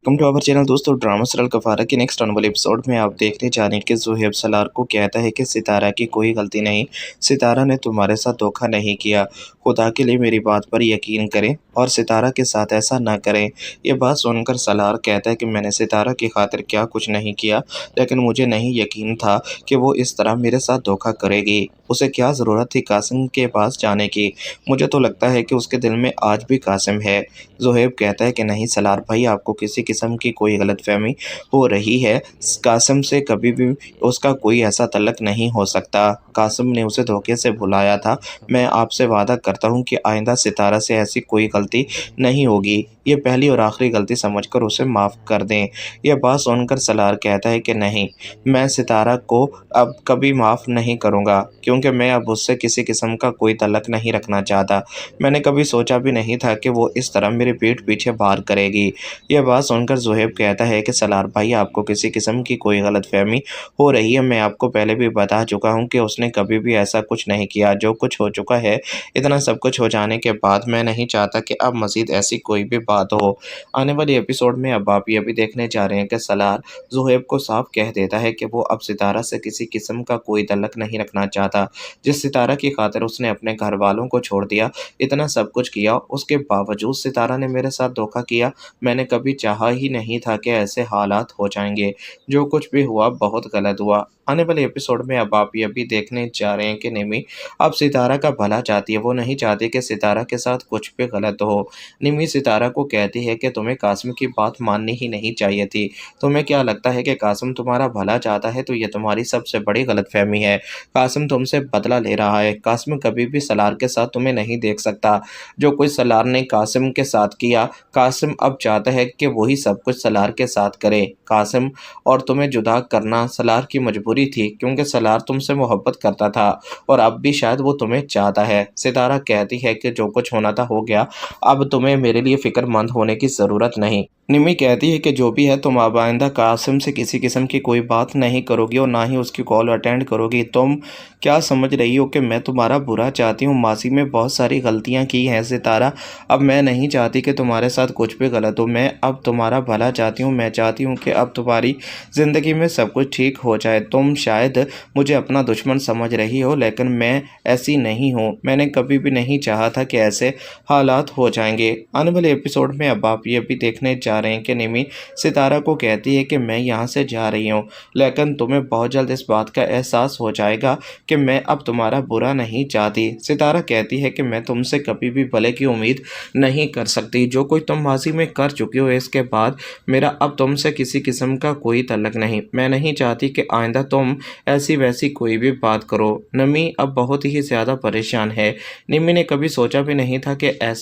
Welcome to our channel दोस्तों। Drama serial कफारा के next आने वाले एपिसोड में आप देखने जा रहे हैं कि ज़ोहैब सलार को कहता है कि सितारा की कोई गलती नहीं, सितारा ने तुम्हारे साथ धोखा नहीं किया। खुदा के लिए मेरी बात पर यकीन करें और सितारा के साथ ऐसा ना करें। ये बात सुनकर सलार कहता है कि मैंने सितारा की खातिर क्या कुछ नहीं किया, लेकिन मुझे नहीं यकीन था कि वो इस तरह मेरे साथ धोखा करेगी। उसे क्या ज़रूरत थी कासिम के पास जाने की? मुझे तो लगता है कि उसके दिल में आज भी कासिम है। ज़ोहैब कहता है कि नहीं सलार भाई, आपको किसी किस्म की कोई गलतफहमी हो रही है। कासिम से कभी भी उसका कोई ऐसा तल्लक नहीं हो सकता। कासिम ने उसे धोखे से भुलाया था। मैं आपसे वादा करता हूँ कि आइंदा सितारा से ऐसी कोई गलती नहीं होगी। ये पहली और आखिरी गलती समझकर उसे माफ़ कर दें। यह बात सुनकर सलार कहता है कि नहीं, मैं सितारा को अब कभी माफ़ नहीं करूँगा, क्योंकि मैं अब उससे किसी किस्म का कोई तल्लक नहीं रखना चाहता। मैंने कभी सोचा भी नहीं था कि वो इस तरह मेरे पीठ पीछे वार करेगी। यह बात सुनकर ज़ोहैब कहता है कि सलार भाई, आपको किसी किस्म की कोई गलतफहमी हो रही है। मैं आपको पहले भी बता चुका हूँ कि उसने कभी भी ऐसा कुछ नहीं किया। जो कुछ हो चुका है, इतना सब कुछ हो जाने के बाद मैं नहीं चाहता कि अब मज़ीद ऐसी कोई भी बात हो। आने वाले एपिसोड में अब आप ये भी देखने जा रहे हैं कि सलार ज़ोहैब को साफ कह देता है कि वो अब सितारा से किसी किस्म का कोई तल्लक नहीं रखना चाहता। जिस सितारा की खातिर उसने अपने घर वालों को छोड़ दिया, इतना सब कुछ किया, उसके बावजूद सितारा ने मेरे साथ धोखा किया। मैंने कभी चाहा ही नहीं था कि ऐसे हालात हो जाएंगे। जो कुछ भी हुआ बहुत गलत हुआ। आने वाले एपिसोड में अब आप ये भी देखने जा रहे हैं कि निमी अब सितारा का भला चाहती है। वो नहीं चाहती कि सितारा के साथ कुछ भी गलत हो। निमी सितारा को कहती है कि तुम्हें कासिम की बात माननी ही नहीं चाहिए थी। तुम्हें क्या लगता है कि कासिम तुम्हारा भला चाहता है? तो ये तुम्हारी सबसे बड़ी गलतफहमी है। कासिम तुमसे बदला ले रहा है। कासिम कभी भी सलार के साथ तुम्हें नहीं देख सकता। जो कुछ सलार ने कासिम के साथ किया, कासिम अब चाहता है कि वही सब कुछ सलार के साथ करे। कासिम और तुम्हें जुदा करना सलार की मजबूरी थी, क्योंकि सलार तुमसे मोहब्बत करता था और अब भी शायद वो तुम्हें चाहता है। सितारा कहती है कि जो कुछ होना था हो गया, अब तुम्हें मेरे लिए फिक्रमंद होने की ज़रूरत नहीं। निमी कहती है कि जो भी है, तुम अब आइंदा कासिम से किसी किस्म की कोई बात नहीं करोगी और ना ही उसकी कॉल अटेंड करोगी। तुम क्या समझ रही हो कि मैं तुम्हारा बुरा चाहती हूँ? मासी में बहुत सारी गलतियाँ की हैं सितारा। अब मैं नहीं चाहती कि तुम्हारे साथ कुछ भी गलत हो। मैं अब तुम्हारा भला चाहती हूँ। मैं चाहती हूँ कि अब तुम्हारी ज़िंदगी में सब कुछ ठीक हो जाए। तुम शायद मुझे अपना दुश्मन समझ रही हो, लेकिन मैं ऐसी नहीं हूँ। मैंने कभी भी नहीं चाहा था कि ऐसे हालात हो जाएंगे। आने वाले एपिसोड में अब आप ये भी देखने जा रहे हैं कि निमी सितारा को कहती है कि मैं यहाँ से जा रही हूँ, लेकिन तुम्हें बहुत जल्द इस बात का एहसास हो जाएगा कि मैं अब तुम्हारा बुरा नहीं चाहती। सितारा कहती है कि मैं तुमसे कभी भी भले की उम्मीद नहीं कर सकती। जो कुछ तुम माजी में कर चुकी हो, इसके बाद मेरा अब तुमसे किसी किस्म का कोई तल्लक नहीं। मैं नहीं चाहती कि आइंदा तुम ऐसी वैसी कोई भी बात करो। निमी अब बहुत ही ज़्यादा परेशान है। निमी ने कभी सोचा भी नहीं था कि ऐसे